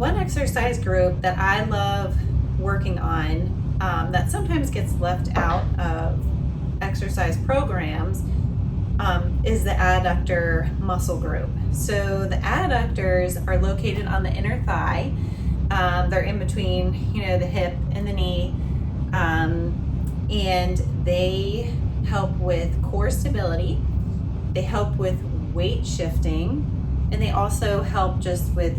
One exercise group that I love working on that sometimes gets left out of exercise programs is the adductor muscle group. So the adductors are located on the inner thigh. They're in between, the hip and the knee, and they help with core stability. They help with weight shifting, and they also help just with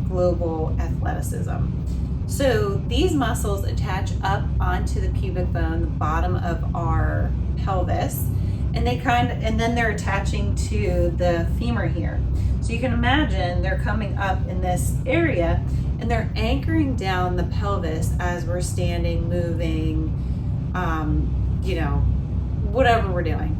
global athleticism. So these muscles attach up onto the pubic bone, the bottom of our pelvis, and then they're attaching to the femur here. So you can imagine they're coming up in this area and they're anchoring down the pelvis as we're standing, moving, whatever we're doing.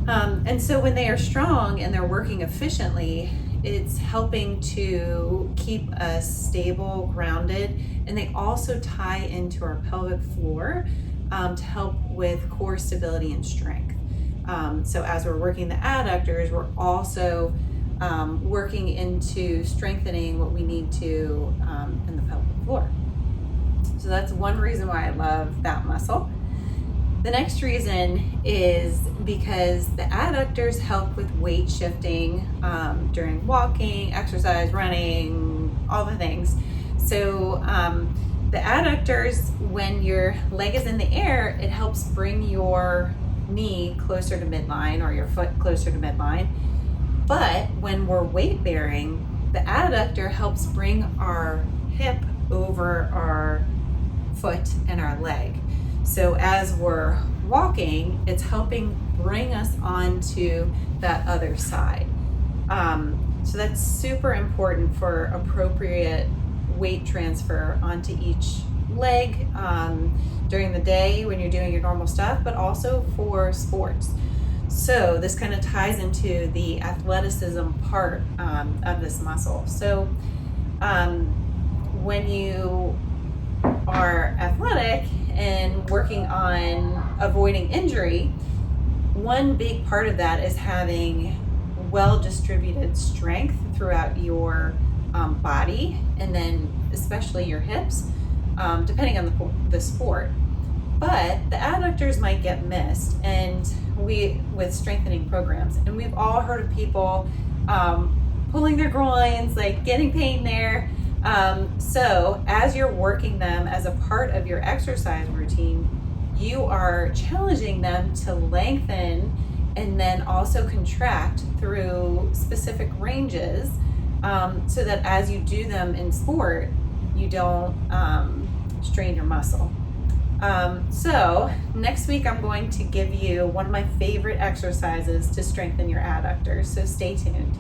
And so when they are strong and they're working efficiently, it's helping to keep us stable, grounded, and they also tie into our pelvic floor to help with core stability and strength. So as we're working the adductors, we're also working into strengthening what we need to in the pelvic floor. So that's one reason why I love that muscle. The next reason is because the adductors help with weight shifting during walking, exercise, running, all the things. So the adductors, when your leg is in the air, it helps bring your knee closer to midline or your foot closer to midline. But when we're weight bearing, the adductor helps bring our hip over our foot and our leg. So as we're walking, it's helping bring us onto that other side. So that's super important for appropriate weight transfer onto each leg during the day when you're doing your normal stuff, but also for sports. So this kind of ties into the athleticism part of this muscle. So when you are athletic and working on avoiding injury, one big part of that is having well-distributed strength throughout your body, and then especially your hips, depending on the sport. But the adductors might get missed, and with strengthening programs, and we've all heard of people pulling their groins, like getting pain there. So as you're working them as a part of your exercise routine, you are challenging them to lengthen and then also contract through specific ranges, so that as you do them in sport, you don't strain your muscle. So next week I'm going to give you one of my favorite exercises to strengthen your adductors, so stay tuned.